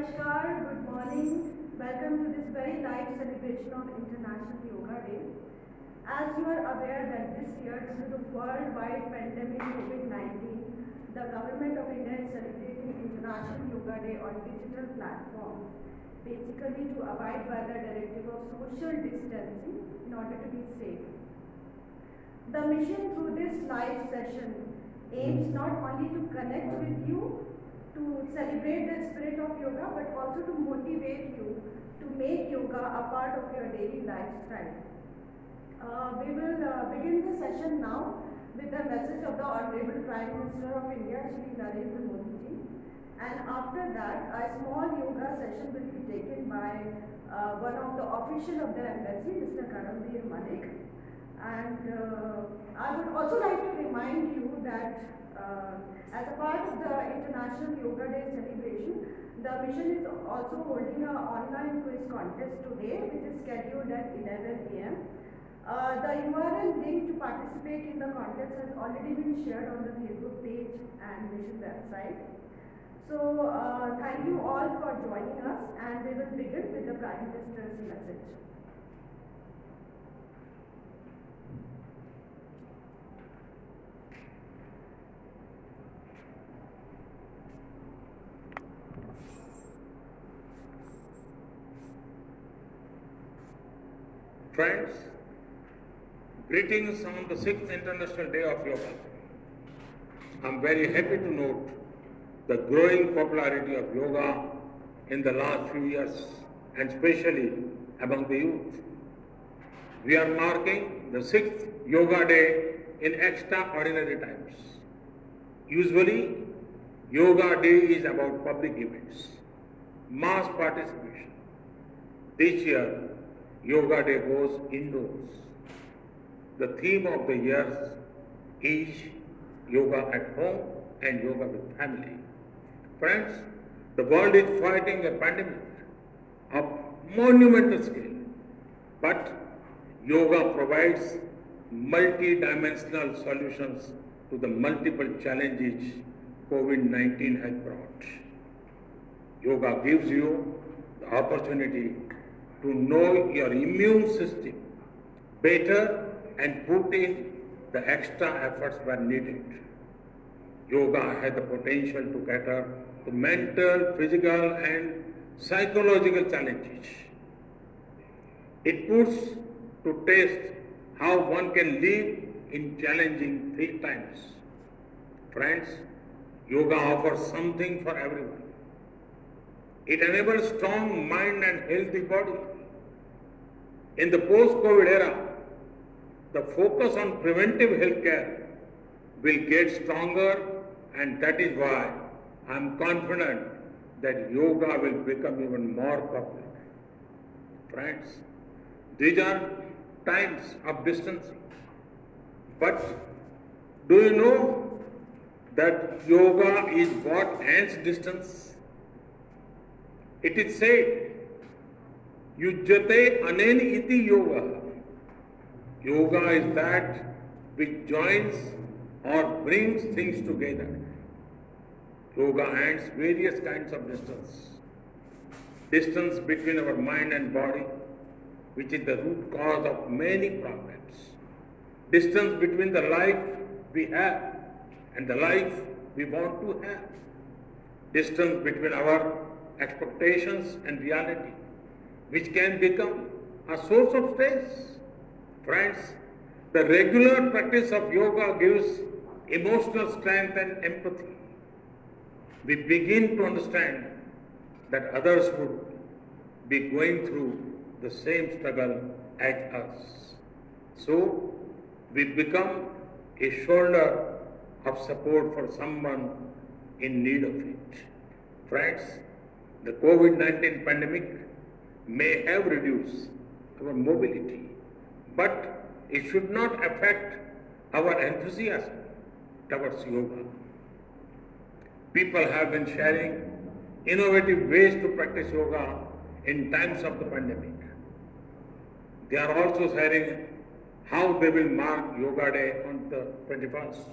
Namaskar, good morning. Welcome to this very light celebration of International Yoga Day. As you are aware that this year, due to the worldwide pandemic COVID-19, the Government of India is celebrating International Yoga Day on digital platforms, basically to abide by the directive of social distancing in order to be safe. The mission through this live session aims not only to connect with you, to celebrate the spirit of yoga, but also to motivate you to make yoga a part of your daily lifestyle. We will begin the session now with the message of the Honorable Prime Minister of India, Shri Narendra Modi ji. And after that, a small yoga session will be taken by one of the officials of the embassy, Mr. Karamveer Malik. And I would also like to remind you that as a part of the International Yoga Day celebration, the mission is also holding an online quiz contest today, which is scheduled at 11 a.m. The URL link to participate in the contest has already been shared on the Facebook page and mission website. So thank you all for joining us, and we will begin with the Prime Minister's message. Friends, greetings on the 6th International Day of Yoga. I am very happy to note the growing popularity of yoga in the last few years, and especially among the youth. We are marking the 6th Yoga Day in extraordinary times. Usually, Yoga Day is about public events, mass participation. This year, Yoga Day goes indoors. The theme of the year is Yoga at home and Yoga with family. Friends, the world is fighting a pandemic of monumental scale, but Yoga provides multi-dimensional solutions to the multiple challenges COVID-19 has brought. Yoga gives you the opportunity to know your immune system better and put in the extra efforts when needed. Yoga has the potential to cater to mental, physical and psychological challenges. It puts to test how one can live in challenging times. Friends, yoga offers something for everyone. It enables strong mind and healthy body. In the post-COVID era, the focus on preventive health care will get stronger, and that is why I am confident that yoga will become even more popular. Friends, these are times of distancing. But do you know that yoga is what ends distance? It is said, Yujjate anen iti yoga. Yoga is that which joins or brings things together. Yoga ends various kinds of distance. Distance between our mind and body, which is the root cause of many problems. Distance between the life we have and the life we want to have. Distance between our expectations and reality, which can become a source of stress. Friends, the regular practice of yoga gives emotional strength and empathy. We begin to understand that others would be going through the same struggle as us. So, we become a shoulder of support for someone in need of it. Friends, the COVID-19 pandemic may have reduced our mobility, but it should not affect our enthusiasm towards yoga. People have been sharing innovative ways to practice yoga in times of the pandemic. They are also sharing how they will mark Yoga Day on the 21st.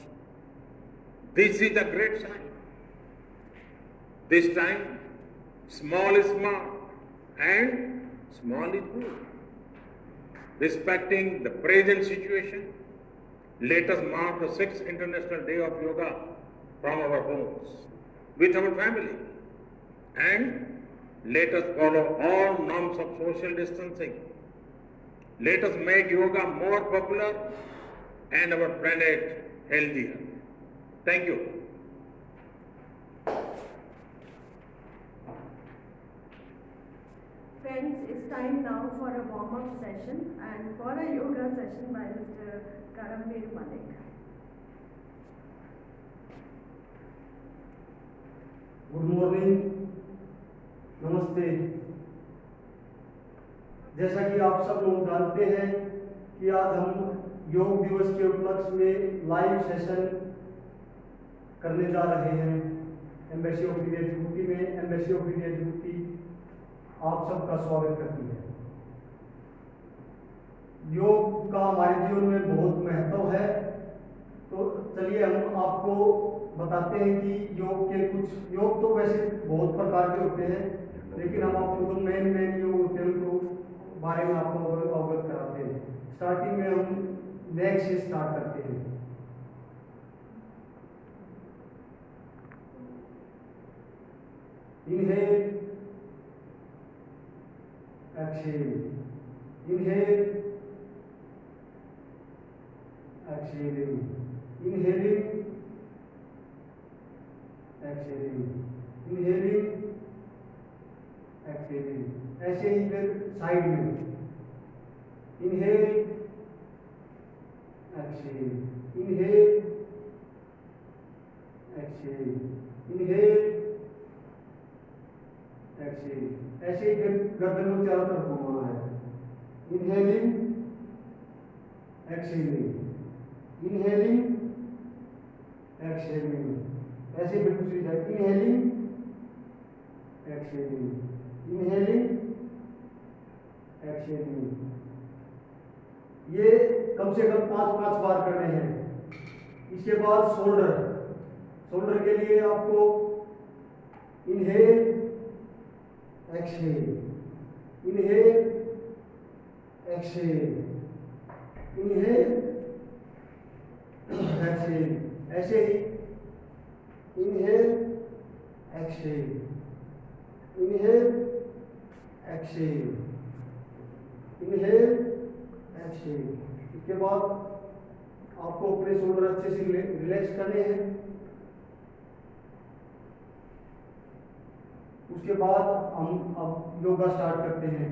This is a great sign. This time, Small is smart and small is good. Respecting the present situation, let us mark the 6th International Day of Yoga from our homes, with our family, and let us follow all norms of social distancing. Let us make yoga more popular and our planet healthier. Thank you. Friends, it's time now for a warm-up session and for a yoga session by Mr. Karambir Malik. Good morning, नमस्ते। जैसा कि आप सब लोग जानते हैं कि आज हम योग दिवस के उपलक्ष्य में लाइव सेशन करने जा रहे हैं। एम्बेसी ऑफ इंडिया जिबूती में एम्बेसी ऑफ इंडिया जिबूती आप सबका स्वागत करती है। योग का हमारे जीवन में बहुत महत्व है, तो चलिए हम आपको बताते हैं कि योग तो वैसे बहुत प्रकार के होते हैं, लेकिन हम आपको जो मेन योग होते हैं उनको बारे में आपको अवगत कराते हैं। स्टार्टिंग में हम नेक से स्टार्ट करते हैं। Inhale, exhale, inhale, exhaling, inhaling, exhaling, inhaling, exhaling. ऐसे ही फिर साइड में inhale, exhale, inhale, exhale, inhale, exhale. ऐसे ही फिर गर्दन को चारों तरफ घुमाना है। Inhaling, exhaling, inhaling, exhaling. ऐसे फिर दूसरी side inhaling, exhaling, inhaling, exhaling. ये कम से कम 5-5 बार करने हैं। इसके बाद शोल्डर के लिए आपको inhale, exhale, inhale, exhale, inhale, exhale. ऐसे ही inhale, exhale, inhale, exhale, inhale, exhale. इसके बाद आपको अपने शोल्डर अच्छे से रिलैक्स करने हैं। उसके बाद हम अब योगा स्टार्ट करते हैं।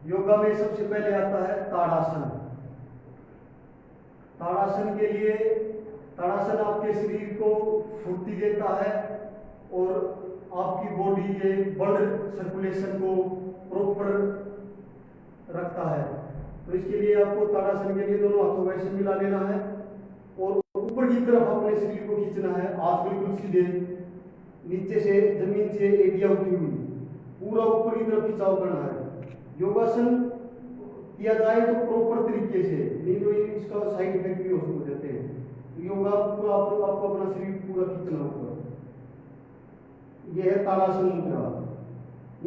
योगा में सबसे पहले आता है ताड़ासन। ताड़ासन के लिए ताड़ासन आपके शरीर को फुर्ती देता है और आपकी बॉडी के ब्लड सर्कुलेशन को प्रॉपर रखता है। तो इसके लिए आपको ताड़ासन के लिए दोनों हाथों को ऐसे मिला लेना है और ऊपर की तरफ अपने शरीर को खींचना है। हाथ बिल्कुल सीधे, नीचे से जमीन से एडिया उठी हुई, पूरा ऊपर की तरफ खिंचाव करना है। योगासन किया जाए तो प्रॉपर तरीके से, नहीं तो इसका साइड इफेक्ट भी हो जाते हैं। योगा पूरा आपको अपना शरीर पूरा खींचना होगा। यह है ताड़ासन मुद्रा।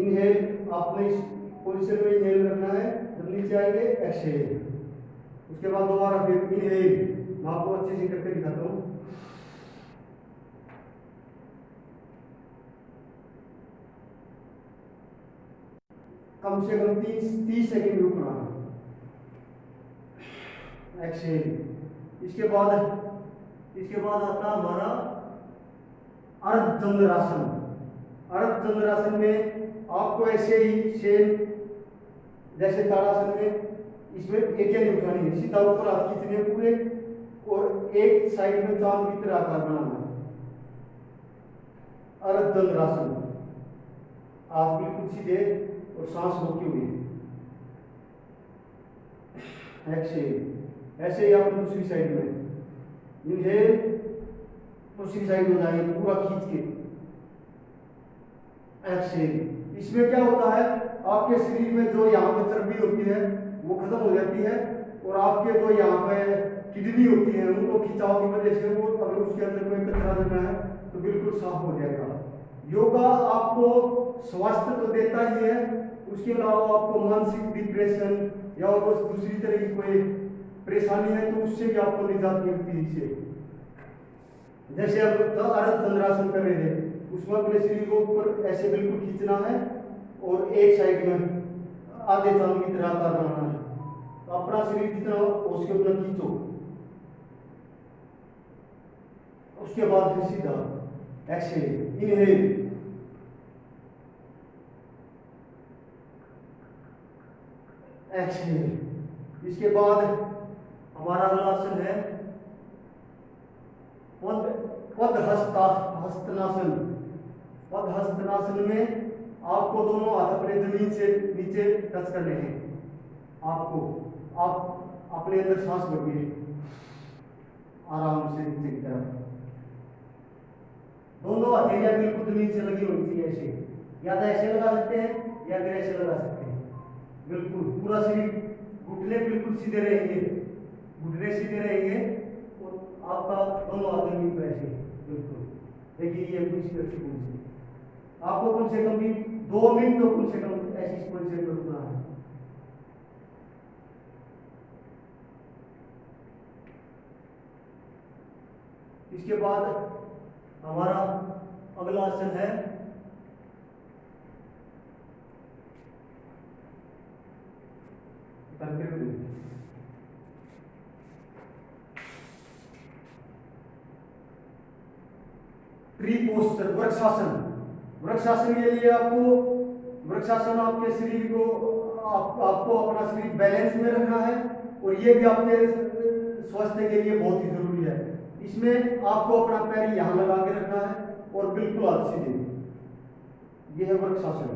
इनहेल आपने इस पोजीशन में इनहेल रखना है, जब नीचे आएंगे एक्सहेल। उसके बाद दोबारा फिर इनहेल। मैं आपको अच्छे से करके दिखाता हूँ। कम से कम 30 सेकंड रुकना है। एक्सहेल। इसके बाद आता हमारा अर्धचंद्रासन। अर्धचंद्रासन में आपको ऐसे ही सेम जैसे ताड़ासन में, इसमें एक नहीं उठानी है, सीधा ऊपर हाथ खींचने पूरे और एक साइड में चांद की तरह आकार बनाना है। अर्धचंद्रासन। आप बिल्कुल सीधे और सांस रोके हुए। एक्सहेल। ऐसे ही आप दूसरी साइड में इनहेल, दूसरी साइड में जाएंगे पूरा खींच के। एक्सहेल। इसमें क्या होता है, आपके शरीर में जो यहाँ पे चर्बी होती है वो खत्म हो जाती है और आपके जो यहाँ पे किडनी होती है उनको खिंचाव की वजह से वो अगर उसके अंदर कोई कचरा जमा है तो बिल्कुल साफ हो जाएगा। योगा आपको स्वास्थ्य तो देता ही है, उसके अलावा आपको मानसिक डिप्रेशन या और दूसरी तरह की कोई परेशानी है तो उससे भी आपको निजात मिलती है इससे। जैसे अब अर्ध चंद्रासन कर रहे थे, उसमें अपने शरीर को ऊपर ऐसे बिल्कुल खींचना है और एक साइड में आधे चांद की तरह आकार बनाना है। तो अपना शरीर जितना उसके ऊपर खींचो, उसके बाद फिर सीधा एक्सहेल, इनहेल, एक्सहेल। इसके बाद हमारा अगला आसन है हस्तनासन। हस्तनासन में आपको दोनों हाथ अपने जमीन से नीचे टच करने हैं। आप अपने अंदर सांस भरिए आराम से नीचे की तरफ। दोनों हथेलियां बिल्कुल जमीन से लगी होनी चाहिए, ऐसे या तो ऐसे लगा सकते हैं या फिर ऐसे लगा सकते हैं। बिल्कुल पूरा शरीर, घुटने बिल्कुल सीधे रहेंगे, घुटने सीधे रहेंगे और आपका दोनों हाथ जमीन पर ऐसे बिल्कुल। देखिए ये दूसरी अच्छी पोजीशन। आपको कम से कम भी 2 मिनट तो कम से कम ऐसी पोजीशन में रुकना है। इसके बाद हमारा अगला आसन है ट्री पोस्चर, वृक्षासन। वृक्षासन के लिए वृक्षासन आपके शरीर को आपको अपना शरीर बैलेंस में रखना है और ये भी आपके स्वास्थ्य के लिए बहुत ही जरूरी है। इसमें आपको अपना पैर यहां लगा के रखना है और बिल्कुल हाथ सीधे। यह है वृक्षासन।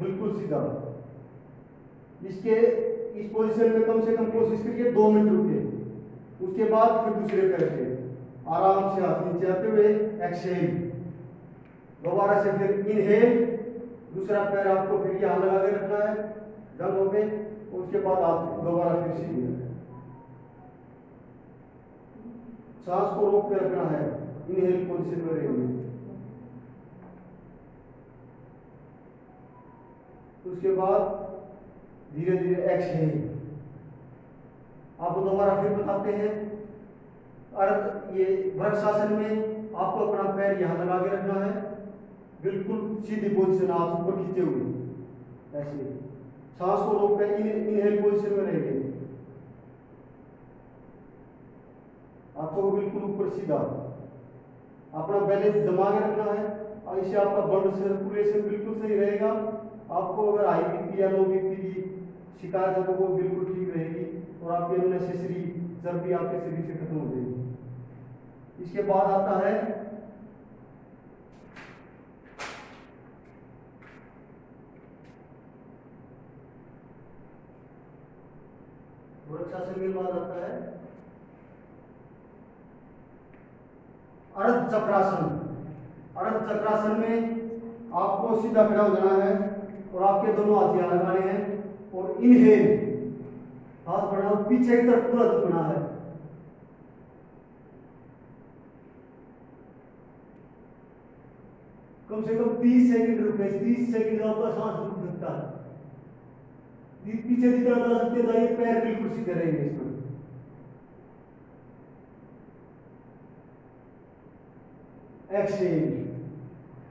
बिल्कुल सीधा। इस पोजीशन में कम से कम कोशिश करिए 2 मिनट रुके। उसके बाद फिर दूसरे पैर से आराम से हाथ नीचे आते हुए एक्सहेल। दोबारा से फिर इनहेल, दूसरा पैर आपको फिर यहां लगा के रखना है जंघों पे। उसके बाद आप दोबारा फिर सीधे सांस को रोक के रखना है, इनहेल पोजीशन में रहेंगे। उसके बाद धीरे धीरे एक्सहेल। आपको दोबारा फिर बताते हैं। ये वृक्षासन में आपको अपना पैर यहां लगा के रखना है, बिल्कुल सीधी पोजीशन, आप ऊपर खींचे हुए ऐसे। सांस को रोक कर इनहेल पोजीशन में रहेंगे। हाथों को बिल्कुल ऊपर सीधा, अपना बैलेंस जमा के रखना है और इससे आपका ब्लड सर्कुलेशन बिल्कुल सही रहेगा। आपको अगर हाई बीपी या लो बीपी की शिकायत है तो वो बिल्कुल ठीक रहेगी और आपकी अननेसेसरी चर्बी आपके शरीर से खत्म हो जाएगी। इसके बाद आता है वृक्षासन के बाद आता है अर्ध चक्रासन। अर्ध चक्रासन में आपको सीधा खड़ा हो जाना है और आपके दोनों हाथ यहां लगाने हैं और इनहेल, हाथ बढ़ाओ, पीछे की तरफ पूरा झुकना है। कम से कम 30 सेकंड रुके। 30 सेकंड आपका सांस रुक सकता है। पीछे जितना जा सकते जाइए, पैर बिल्कुल सीधे रहेंगे इसमें। एक्सहेल,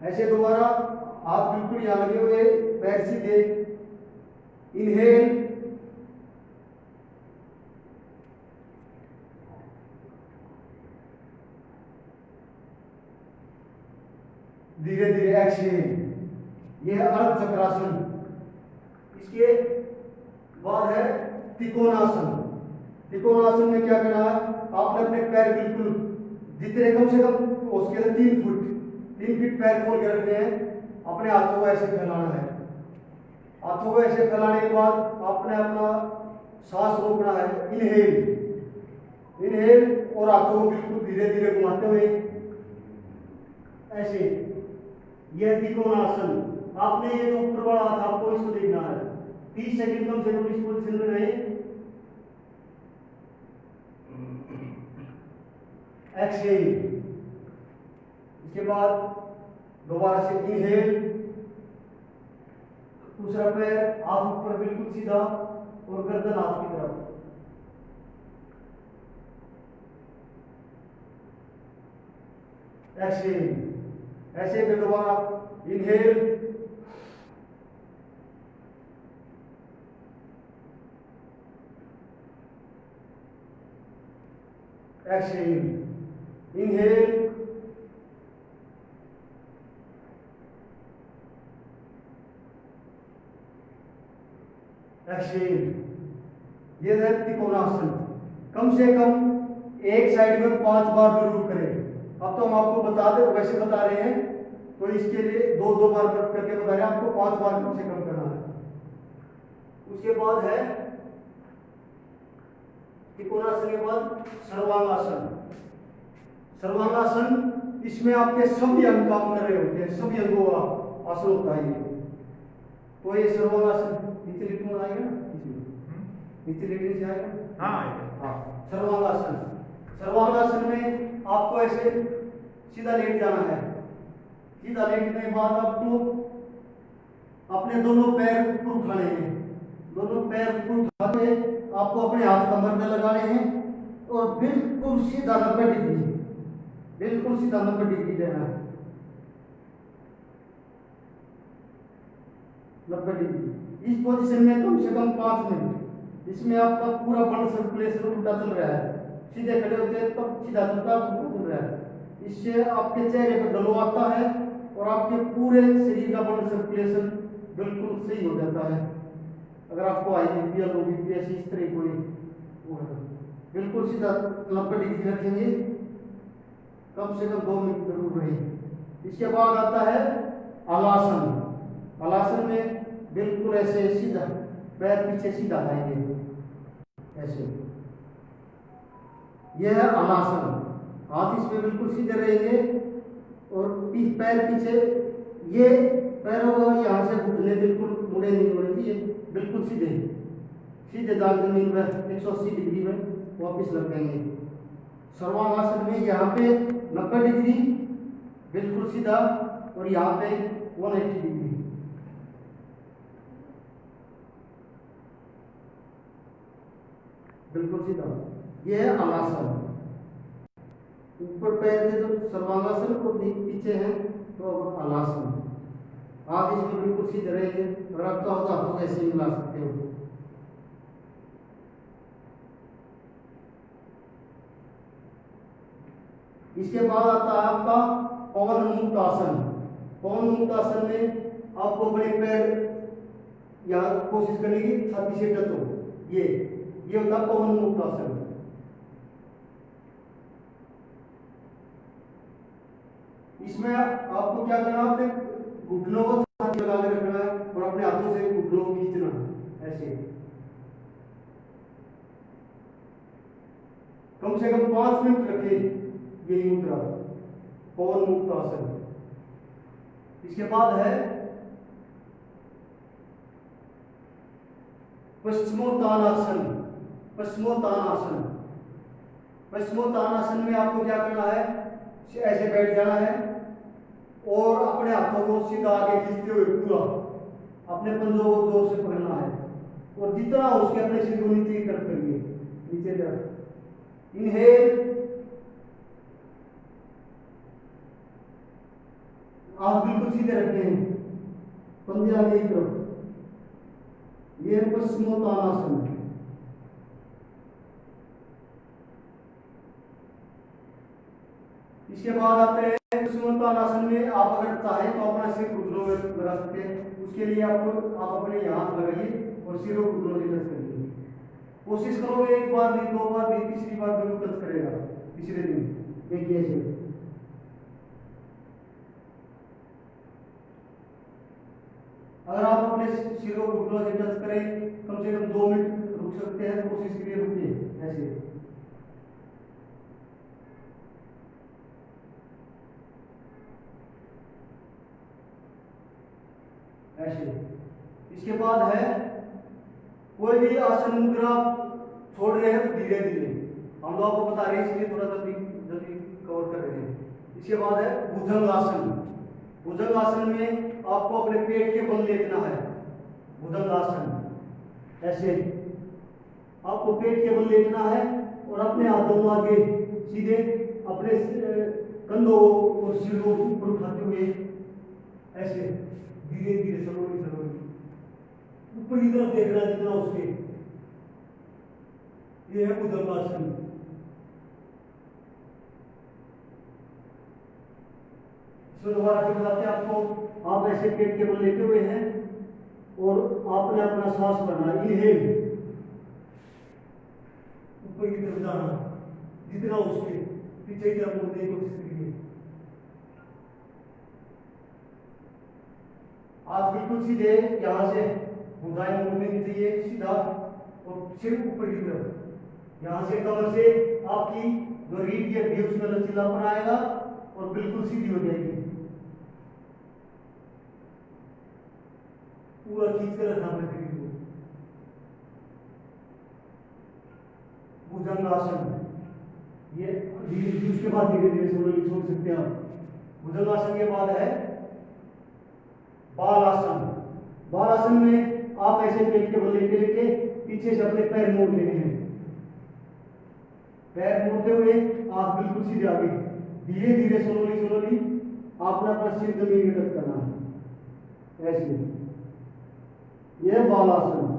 ऐसे दोबारा हाथ बिल्कुल यहां लगे हुए, पैर सीधे। इनहेल, धीरे धीरे एक्सहेल। यह है अर्ध चक्रासन। इसके बाद है त्रिकोणासन। त्रिकोणासन में क्या करना है, आपने अपने पैर बिल्कुल जितने कम से कम उसके 3 फीट पैर खोल के रखने हैं। अपने हाथों को ऐसे फैलाना है। हाथों को ऐसे फैलाने के बाद आपने अपना सांस रोकना है। इनहेल, इनहेल और हाथों को बिल्कुल धीरे धीरे घुमाते हुए ऐसे। यह त्रिकोणासन। आपने ये जो ऊपर वाला हाथ आपको इसको देखना है। 30 सेकंड कम से कम इस पोजीशन में रहे। एक्सहेल। इसके बाद दोबारा से इनहेल, दूसरा पैर हाथ ऊपर बिल्कुल सीधा और गर्दन हाथ की तरफ। एक्सहेल, ऐसे फिर दोबारा इनहेल, एक्सहेल, इनहेल, एक्सहेल। ये है त्रिकोणासन। कम से कम एक साइड में 5 बार जरूर करें। अब तो हम आपको बता दे वैसे बता रहे हैं, तो इसके लिए 2-2 बार करके बता रहे हैं, आपको 5 बार कम से कम करना है। उसके बाद है त्रिकोणासन के बाद सर्वांगासन। सर्वांगासन, इसमें आपके सभी अंग काम कर रहे होते हैं, सभी अंगों का आसन होता है ये। तो ये सर्वांगासन नीचे लिखने में आएगा ना, नीचे लिखने से आएगा। हाँ, सर्वांगासन। सर्वांगासन में आपको ऐसे सीधा लेट जाना है। सीधा लेटने के बाद आपको अपने दोनों पैर ऊपर उठाने हैं। दोनों पैर ऊपर उठा के आपको अपने हाथ कमर में लगाने हैं और बिल्कुल सीधा 90 डिग्री, बिल्कुल सीधा 90 डिग्री लेना है। 90 डिग्री। इस पोजीशन में कम से कम 5 मिनट। इसमें आपका पूरा ब्लड सर्कुलेशन उल्टा चल रहा है। सीधे खड़े होते हैं तब सीधा चलता है, उल्टा चल रहा है। इससे आपके चेहरे पर ग्लो आता है और आपके पूरे शरीर का ब्लड सर्कुलेशन बिल्कुल सही हो जाता है। अगर आपको हाई बीपी या लो बीपी ऐसी इस तरह कोई बिल्कुल सीधा 90 डिग्री रखेंगे, कम से कम 2 मिनट जरूर रहे। इसके बाद आता है हलासन। हलासन में बिल्कुल ऐसे सीधा पैर पीछे सीधा आएंगे ऐसे। यह है हलासन। हाथ इसमें बिल्कुल सीधे रहेंगे और पैर पीछे, ये पैरों को यहाँ से घुटने बिल्कुल मुड़े नहीं होने चाहिए, बिल्कुल सीधे सीधे जाल जमीन में 180 डिग्री में वापस लग जाएंगे। सर्वांगासन में यहाँ पे 90 डिग्री बिल्कुल सीधा और यहाँ पे 180 डिग्री बिल्कुल सीधा। यह है हलासन। ऊपर पैर के जो सर्वांगासन को पीछे हैं तो हलासन। हाथ इसमें बिल्कुल सीधे रहेंगे। अगर आप चाहो तो हाथों को ऐसे मिला सकते हो। इसके बाद आता है आपका पवन मुक्त आसन। पवन मुक्त आसन में आपको अपने पैर यहाँ कोशिश करने की छाती से टच हो। ये होता है पवन मुक्त आसन। इसमें आपको क्या करना है, अपने घुटनों को छाती लगा के रखना है और अपने हाथों से घुटनों को खींचना ऐसे। कम से कम 5 मिनट रखें यही मुद्रा, पवन मुक्त आसन। इसके बाद है पश्चिमोत्तानासन। पश्चिमोत्तानासन। पश्चिमोत्तानासन में आपको क्या करना है, ऐसे बैठ जाना है और अपने हाथों को सीधा आगे खींचते हुए पूरा अपने पंजों को जोर से पकड़ना है और जितना उसके अपने सिर को नीचे की तरफ करिए, नीचे तरफ। इनहेल, आप बिल्कुल सीधे रखते हैं, पंजे आगे की तरफ। ये पश्चिमोत्तानासन। इसके बाद आते हैं पश्चिमोत्तानासन में आप अगर चाहें तो अपना सिर घुटनों में लगा सकते हैं। उसके लिए आप अपने हाथ लगाइए और सिर को घुटनों से टच करिए। कोशिश करोगे 1 बार नहीं, 2 बार नहीं, तीसरी बार जरूर टच करेगा तीसरे दिन। देखिए ऐसे अगर आप अपने सिर को घुटनों से टच करें, कम से कम 2 मिनट रुक सकते हैं तो कोशिश करिए, रुकिए ऐसे। ऐसे। इसके बाद है कोई भी आसन मुद्रा छोड़ रहे हैं तो धीरे धीरे हम लोग आपको बता रहे हैं, इसलिए थोड़ा जल्दी जल्दी इसके बाद है भुजंगासन। भुजंगासन में आपको अपने पेट के बल लेटना है। भुजंगासन ऐसे आपको पेट के बल लेटना है और अपने हाथों आगे सीधे अपने कंधों और सिर को ऊपर उठाते हुए ऐसे धीरे धीरे स्लोली स्लोली ऊपर की तरफ देखना जितना उसके। ये है भुजंगासन। इसमें दोबारा जो बताते हैं आपको, आप ऐसे पेट के बल लेटे हुए हैं और आपने अपना सांस भरना, इनहेल ऊपर की तरफ जाना जितना उसके, पीछे की तरफ मुड़ने की कोशिश करिए। आज बिल्कुल सीधे यहाँ से भुजाएं मुड़नी नहीं चाहिए, सीधा और सिर ऊपर की तरफ। यहाँ से कमर से आपकी जो रीढ़ की हड्डी उसमें लचीलापन आएगा और बिल्कुल सीधी हो जाएगी। पूरा खींच कर रखना अपने शरीर को। भुजंगासन ये धीरे उसके बाद धीरे धीरे छोड़ सकते हैं आप। भुजंगासन के बाद है बालासन। बालासन में आप ऐसे पेट के बल लेटे लेटे पीछे से अपने पैर मोड़ लेने हैं। पैर मोड़ते हुए आप बिल्कुल सीधे आगे धीरे धीरे स्लोली आपने अपना सिर जमीन में टच करना है ऐसे। यह बालासन।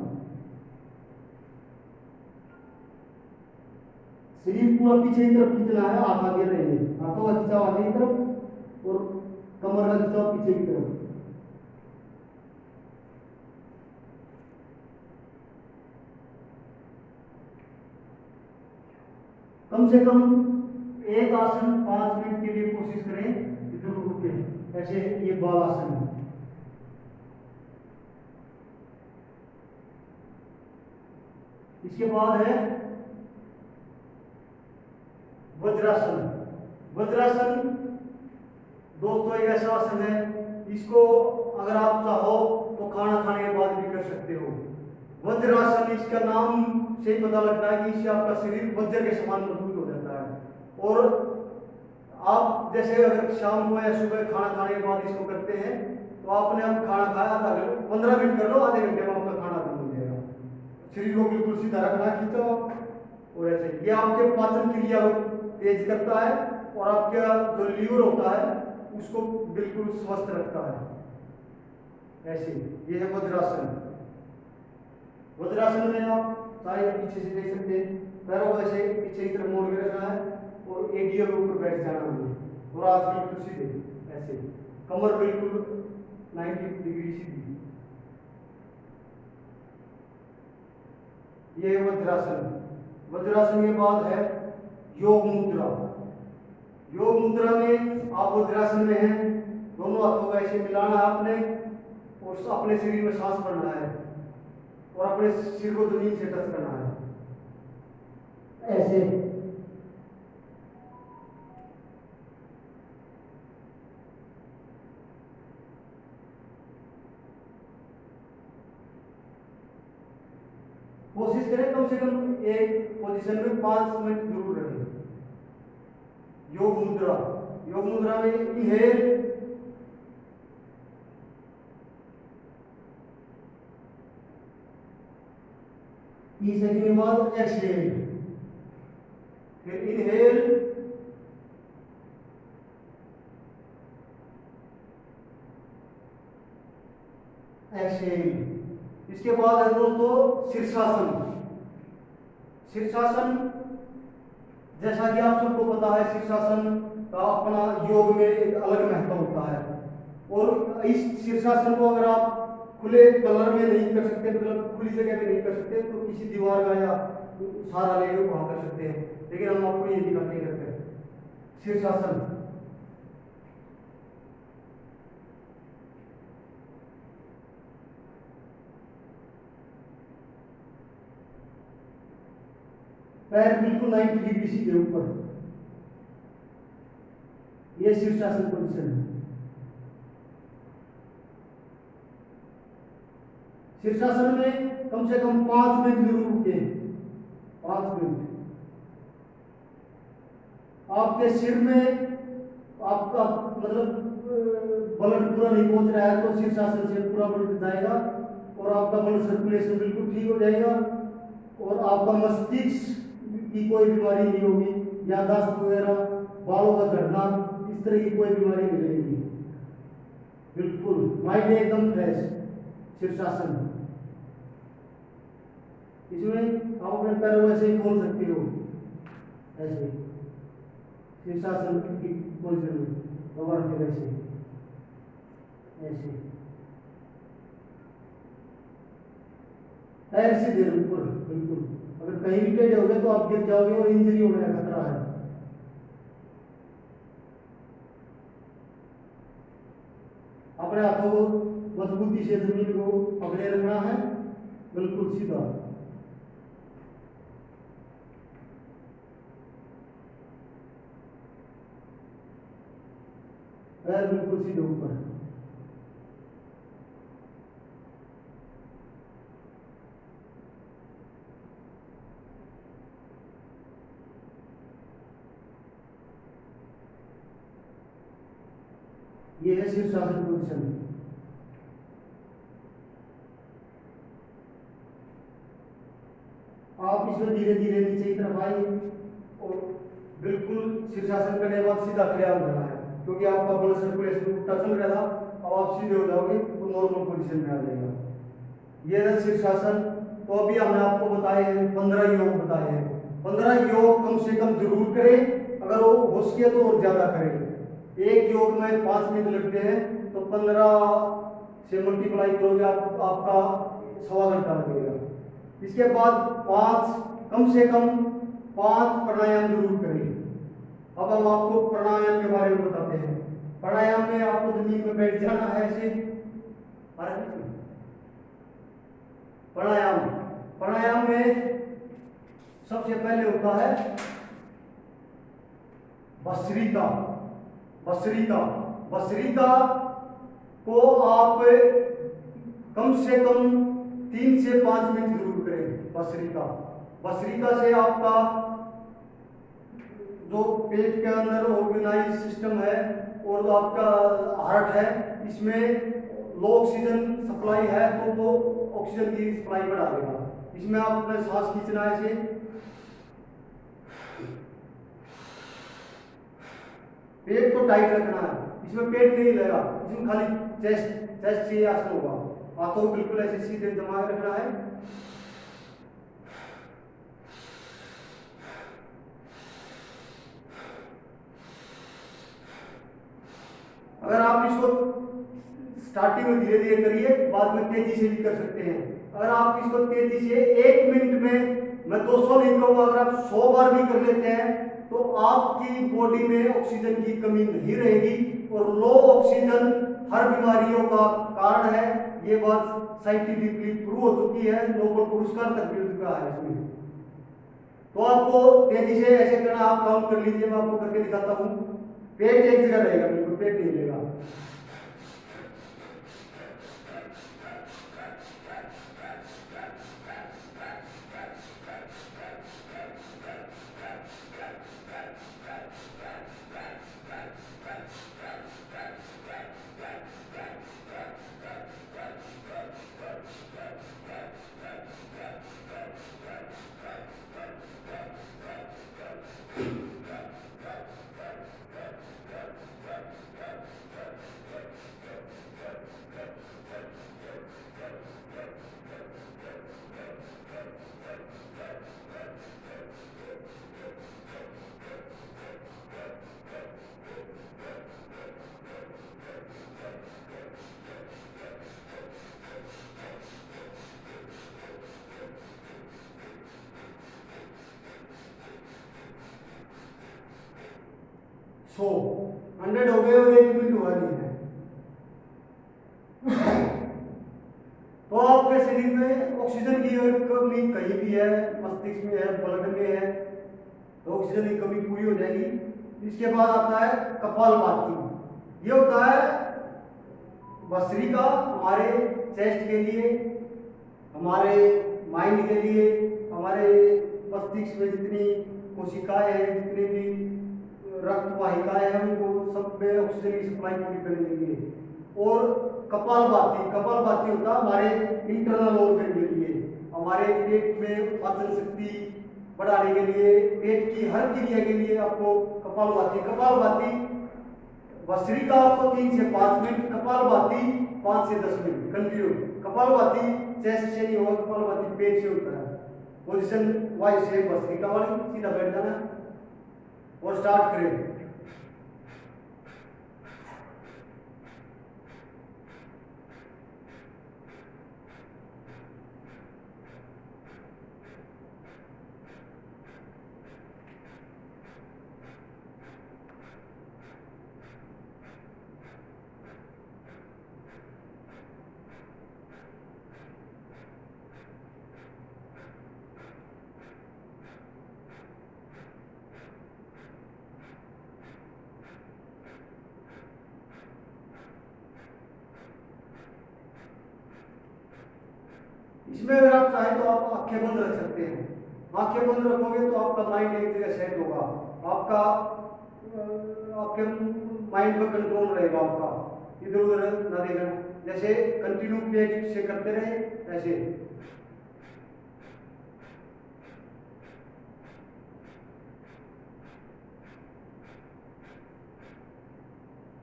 शरीर पूरा पीछे की तरफ खींचना है, हाथ आगे रहेंगे, हाथों का खिंचाव आगे की तरफ और कमर का खिंचाव पीछे की तरफ। कम से कम एक आसन 5 मिनट के लिए कोशिश करें कि जरूर रुके। ऐसे ये बालासन है। इसके बाद है वज्रासन। वज्रासन दोस्तों एक ऐसा आसन है, इसको अगर आप चाहो तो खाना खाने के बाद भी कर सकते हो। वज्रासन, इसका नाम से ही पता लगता है कि इससे आपका शरीर वज्र के समान मजबूत हो जाता है। और आप जैसे अगर शाम को या सुबह खाना खाने के बाद इसको करते हैं तो आपने अब खाना खाया आधा घंटा 15 मिनट कर लो, आधे घंटे में आपका खाना बंद हो जाएगा। शरीर को बिल्कुल सीधा रखना, खींचो और ऐसे। ये आपके पाचन क्रिया को तेज करता है और आपका जो लीवर होता है उसको बिल्कुल स्वस्थ रखता है ऐसे। ये है वज्रासन। वज्रासन में आप सारे पीछे से देख सकते हैं, पैरों को ऐसे पीछे की तरफ मोड़ के रखना है और एडियो के ऊपर बैठ जाना है और हाथ बिल्कुल सीधे ऐसे, कमर बिल्कुल 90 डिग्री सीधी। ये है वज्रासन। वज्रासन के बाद है योग मुद्रा। योग मुद्रा में आप वज्रासन में हैं, दोनों हाथों को ऐसे मिलाना है आपने और अपने शरीर में सांस भरना है और अपने सिर को जमीन से टच करना है ऐसे। कोशिश करें कम से कम एक पोजीशन में 5 मिनट जरूर रहें। योग मुद्रा। योग मुद्रा में इनहेल, तीस सेकंड के बाद एक्सहेल, फिर इनहेल, एक्सहेल। इसके बाद है दोस्तों शीर्षासन। शीर्षासन जैसा कि आप सबको पता है, शीर्षासन का अपना योग में एक अलग महत्व होता है। और इस शीर्षासन को अगर आप खुले कलर में नहीं कर सकते, मतलब खुली जगह पे नहीं कर सकते, तो किसी दीवार का या सहारा लेकर वहां कर सकते हैं। लेकिन हम आपको ये दिखाते करते हैं शीर्षासन। पैर बिल्कुल 90 डिग्री सीधे ऊपर, ये शीर्षासन पोजीशन है। शीर्षासन में कम से कम 5 मिनट जरूर रुके। 5 मिनट आपके सिर में आपका मतलब ब्लड पूरा नहीं पहुंच रहा है तो शीर्षासन से पूरा ब्लड जाएगा और आपका ब्लड सर्कुलेशन बिल्कुल ठीक हो जाएगा और आपका मस्तिष्क की कोई बीमारी नहीं होगी, याददाश्त वगैरह, बालों का झड़ना, इस तरह की कोई बीमारी नहीं रहेगी। बिल्कुल माइंड एकदम फ्रेश शीर्षासन। इसमें आप अपने पैरों ऐसे ही खोल सकते हो, ऐसे शीर्षासन की पोजीशन में कमर के वैसे ऐसे पैर सीधे ऊपर बिल्कुल। अगर कहीं भी टेढ़े हो गए तो आप गिर जाओगे और इंजरी होने का खतरा है। अपने हाथों को मजबूती से जमीन को पकड़े रखना है, बिल्कुल सीधा। पैर बिल्कुल सीधे ऊपर। ये है शीर्षासन पोजीशन। आप इसमें धीरे धीरे नीचे की तरफ आइए और बिल्कुल शीर्षासन करने के बाद सीधा खड़ा हो जाना है, क्योंकि आपका ब्लड सर्कुलेशन उल्टा चल रहा था। अब आप सीधे हो जाओगे तो नॉर्मल पोजीशन में आ जाएगा। ये है शीर्षासन। तो अभी हमने आपको बताए हैं 15 योग बताए हैं। 15 योग कम से कम जरूर करें, अगर वो हो सके तो और ज्यादा करें। एक योग में 5 मिनट लगते हैं तो 15 से मल्टीप्लाई करोगे आपका सवा घंटा लगेगा। इसके बाद 5 कम से कम 5 प्राणायाम जरूर करें। अब हम आपको प्राणायाम के बारे में बताते हैं। प्राणायाम में आपको जमीन में बैठ जाना है ऐसे। प्राणायाम में सबसे पहले होता है भस्त्रिका। भस्त्रिका को आप कम से कम 3 से 5 मिनट जरूर करें। भस्त्रिका से आपका जो पेट के अंदर ऑर्गेनाइज सिस्टम है और आपका हार्ट है, इसमें लो ऑक्सीजन सप्लाई है तो वो ऑक्सीजन की सप्लाई बढ़ा देगा। इसमें आप अपने सांस खींचना है ऐसे, पेट को टाइट रखना है। इसमें पेट नहीं हिलेगा, इसमें खाली चेस्ट से आसन होगा। हाथों को बिल्कुल ऐसे सीधे जमा के रखना है। अगर आप इसको स्टार्टिंग में धीरे धीरे करिए, बाद में तेजी से भी कर सकते हैं। अगर आप इसको तेजी से 1 मिनट में, मैं 200 नहीं कहूँगा, अगर आप 100 बार भी कर लेते हैं तो आपकी बॉडी में ऑक्सीजन की कमी नहीं रहेगी। और लो ऑक्सीजन हर बीमारियों का कारण है, ये बात साइंटिफिकली प्रूव हो चुकी है, नोबेल पुरस्कार तक मिल चुका है इसमें। तो आपको तेजी से ऐसे करना, आप काउंट कर लीजिए, मैं आपको करके दिखाता हूँ। पेट एक जगह रहेगा, बिल्कुल पेट नहीं हिलेगा। सो 100 हो गए और 1 मिनट हुआ नहीं है। तो आपके शरीर में ऑक्सीजन की कमी कहीं भी है, मस्तिष्क में है, ब्लड में है, तो ऑक्सीजन की कमी पूरी हो जाएगी। इसके बाद आता है कपालभाति। ये होता है भस्त्रिका, हमारे चेस्ट के लिए, हमारे माइंड के लिए, हमारे मस्तिष्क में जितनी कोशिकाएं हैं, जितने भी रक्त वाहिकाएं हैं उनको सब में ऑक्सीजन की सप्लाई पूरी करने के लिए। और कपालभाति होता है हमारे इंटरनल ऑर्गन के लिए, हमारे पेट में पाचन शक्ति बढ़ाने के लिए, पेट की हर क्रिया के लिए आपको कपालभाति भस्त्रिका आपको 3 से 5 मिनट, कपालभाति 5 से 10 मिनट कंटिन्यू। कपालभाति चेस्ट से नहीं होगा, कपालभाति पेट से होता है। पोजीशन वाइज से भस्त्रिका वाली सीधा बैठ जाना और स्टार्ट करें। इसमें अगर आप चाहें तो आप आंखें बंद रख सकते हैं। आंखें बंद रखोगे तो आपका माइंड एक जगह सेट होगा, आपके माइंड पर कंट्रोल रहेगा, आपका इधर उधर ना देखना। जैसे कंटिन्यू पेट से करते रहे ऐसे।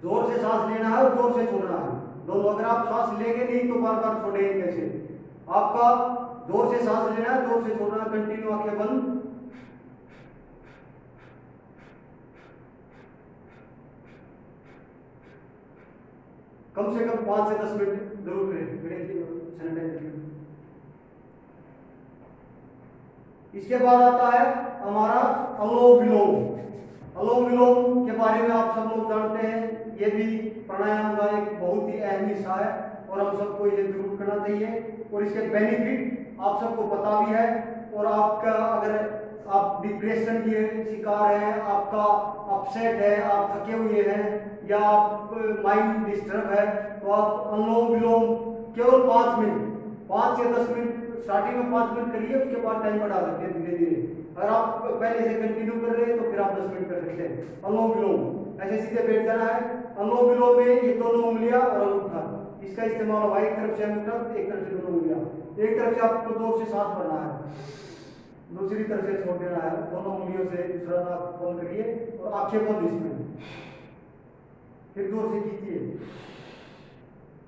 जोर से सांस लेना है और जोर से छोड़ना है दोनों। अगर आप सांस लेंगे नहीं तो बार बार छोड़ेंगे कैसे? आपका जोर से सांस लेना है, जोर से छोड़ना, कंटिन्यू आंखें बंद। कम से कम 5 से 10 मिनट जरूर करें। इसके बाद आता है हमारा अनुलोम विलोम के बारे में आप सब लोग जानते हैं। ये भी प्राणायाम का एक बहुत ही अहम हिस्सा है और हम सबको ये जरूर करना चाहिए। और इसके बेनिफिट आप सबको पता भी है। और आपका अगर आप डिप्रेशन के शिकार हैं, आपका अपसेट है, आप थके हुए हैं या आप माइंड डिस्टर्ब है, तो आप अनुलोम विलोम केवल 5 मिनट 5 से 10 मिनट स्टार्टिंग में 5 मिनट करिए, उसके बाद टाइम बढ़ा सकते हैं धीरे धीरे। अगर आप पहले से कंटिन्यू कर रहे हैं तो फिर आप 10 मिनट कर सकते हैं। अनुलोम विलोम ऐसे सीधे बैठ जाना है। अनुलोम विलोम में ये दोनों उंगलियां और अंगूठा, इसका इस्तेमाल होगा। एक तरफ से अंगूठा, एक तरफ से दोनों उंगलियां। एक तरफ से आपको जोर से सांस भरना है, दूसरी तरफ से छोड़ देना है। दोनों उंगलियों से दूसरा नाक बंद करिए और आंखें बंद इसमें। फिर जोर से खींचिए,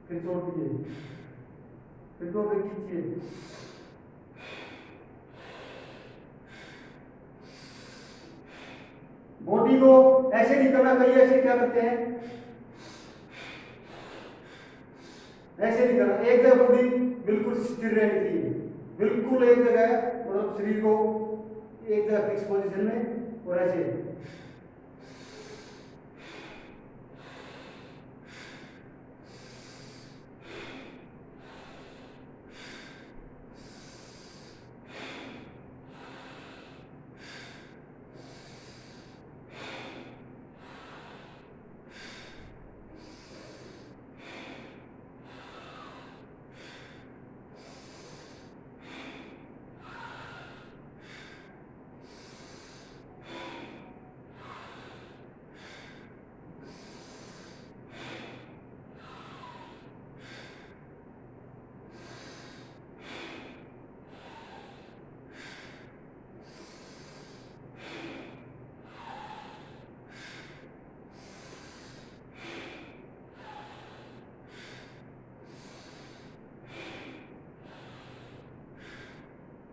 फिर छोड़ दीजिए, फिर जोर से खींचिए। बॉडी को ऐसे नहीं करना। कहीं ऐसे क्या करते हैं, ऐसे नहीं करना। एक जगह बॉडी बिल्कुल स्थिर रहनी चाहिए, बिल्कुल एक जगह, मतलब शरीर को एक जगह फिक्स पोजीशन में। और ऐसे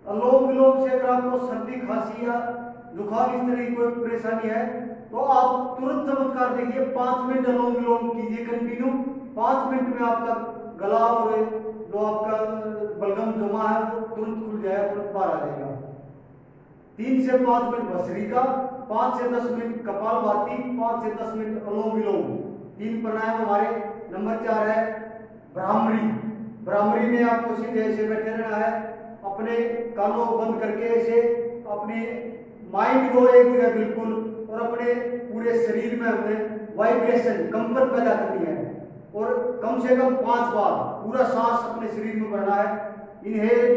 अनुलोम विलोम से अगर आपको सर्दी, खांसी या जुकाम इस तरह की कोई परेशानी है तो आप तुरंत चमत्कार देखिए। 5 मिनट अनुलोम विलोम कीजिए कंटिन्यू। 5 मिनट में आपका गला और जो आपका बलगम जमा है वो तुरंत खुल जाएगा, तुरंत बाहर आ जाएगा। 3 से 5 मिनट भस्त्रिका, 5 से 10 मिनट कपालभाति, 5 से 10 मिनट अनुलोम विलोम। 3 प्राणायाम हमारे। नंबर 4 है भ्रामरी। भ्रामरी में आपको सीधे ऐसे बैठे रहना है, अपने कानों को बंद करके ऐसे अपने माइंड को एक जगह बिल्कुल और अपने पूरे शरीर में हमें वाइब्रेशन, कंपन पैदा करनी है। और कम से कम 5 बार पूरा सांस अपने शरीर में भरना है। इनहेल,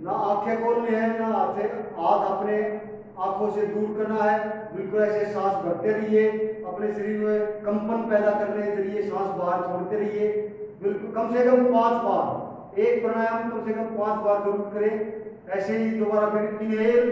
ना आंखें खोलनी है, ना हाथ अपने आंखों से दूर करना है। बिल्कुल ऐसे सांस भरते रहिए, अपने शरीर में कंपन पैदा करने के जरिए सांस बाहर छोड़ते रहिए। बिल्कुल कम से कम 5 बार, एक प्राणायाम कम से कम 5 बार जरूर करें। ऐसे ही दोबारा फिर इनहेल,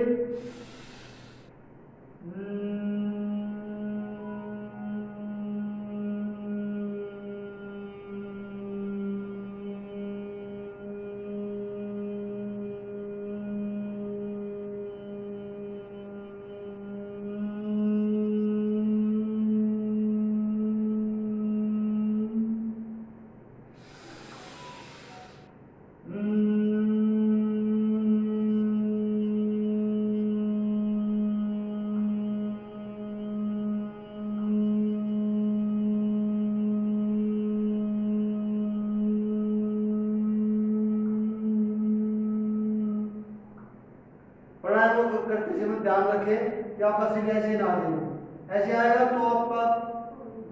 प्राणायाम को करते समय ध्यान रखें कि आपका शरीर ऐसे ना जाए। ऐसे आएगा तो आपका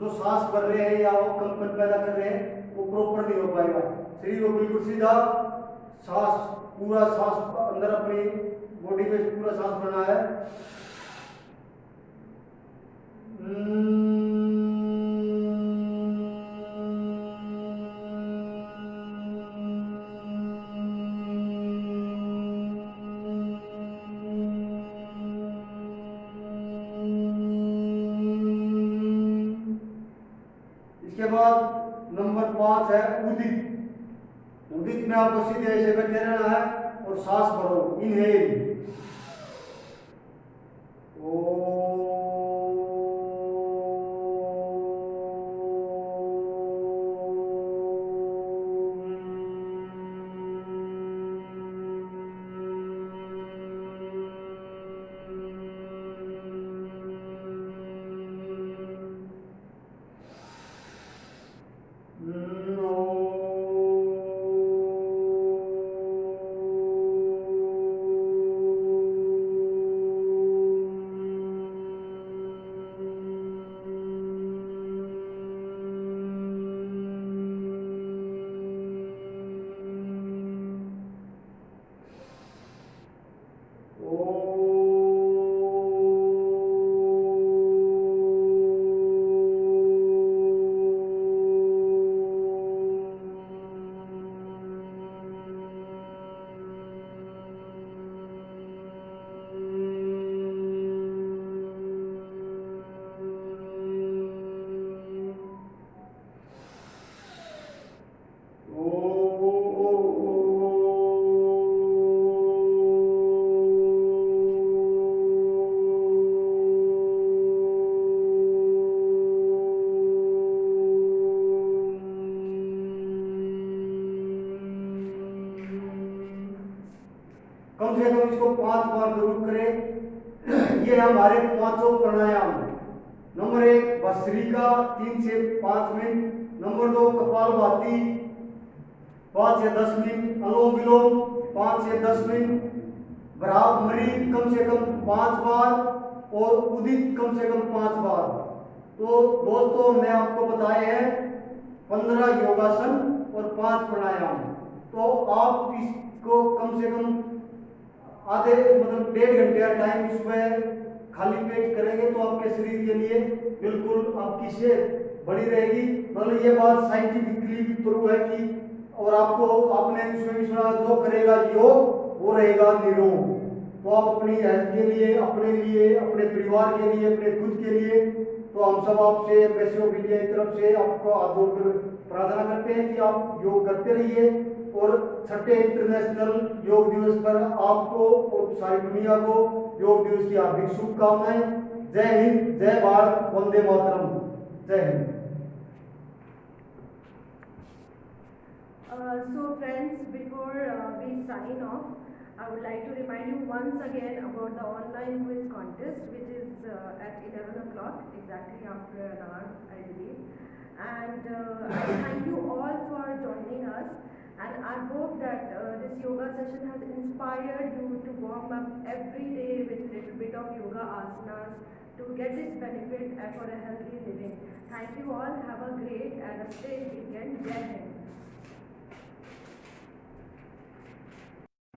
जो सांस भर रहे हैं या वो कंपन पैदा कर रहे हैं वो प्रॉपर नहीं हो पाएगा। शरीर को बिल्कुल सीधा सांस, पूरा सांस अंदर अपनी बॉडी में पूरा सांस भरना है। इसके बाद नंबर 5 है उदित। उदित में आपको सीधे ऐसे बैठे रहना है और सांस भरो। इनहेल, कम से कम इसको 5 बार जरूर करें। ये हमारे 5 प्राणायाम। नंबर 1 भस्त्रिका 3 से 5 मिनट। नंबर 2 कपालभाति 5 से 10 मिनट। अनुलोम विलोम 5 से 10 मिनट। भ्रामरी कम से कम 5 बार और उदित कम से कम 5 बार। तो दोस्तों हमने आपको बताए हैं 15 योगासन और 5 प्राणायाम। तो आप इसको कम से कम आधे मतलब 1.5 घंटे का टाइम सुबह खाली पेट करेंगे तो आपके शरीर के लिए बिल्कुल आपकी सेहत बनी रहेगी। मतलब ये बात साइंटिफिकली भी प्रूव है कि, और आपको आपने इसमें भी सुना, जो करेगा योग वो रहेगा निरोग। तो आप अपनी हेल्थ के लिए, अपने लिए, अपने परिवार के लिए, अपने खुद के लिए, तो हम सब आपसे एम्बेसी ऑफ इंडिया की तरफ से आपको हाथ जोड़कर प्रार्थना करते हैं कि आप योग करते रहिए। और 6ठे इंटरनेशनल योग दिवस पर आपको और सारी दुनिया को योग दिवस की हार्दिक शुभकामनाएं। जय हिंद, जय भारत, वंदे मातरम। जय Hind. So friends, before we sign off, I would like to remind you once again about the online quiz contest, which is at 11 o'clock, exactly after an hour, I believe. And I thank you all for joining us. And I hope that this yoga session has inspired you to warm up every day with a little bit of yoga asanas to get this benefit for a healthy living. Thank you all. Have a great and a safe weekend. Jai Hind.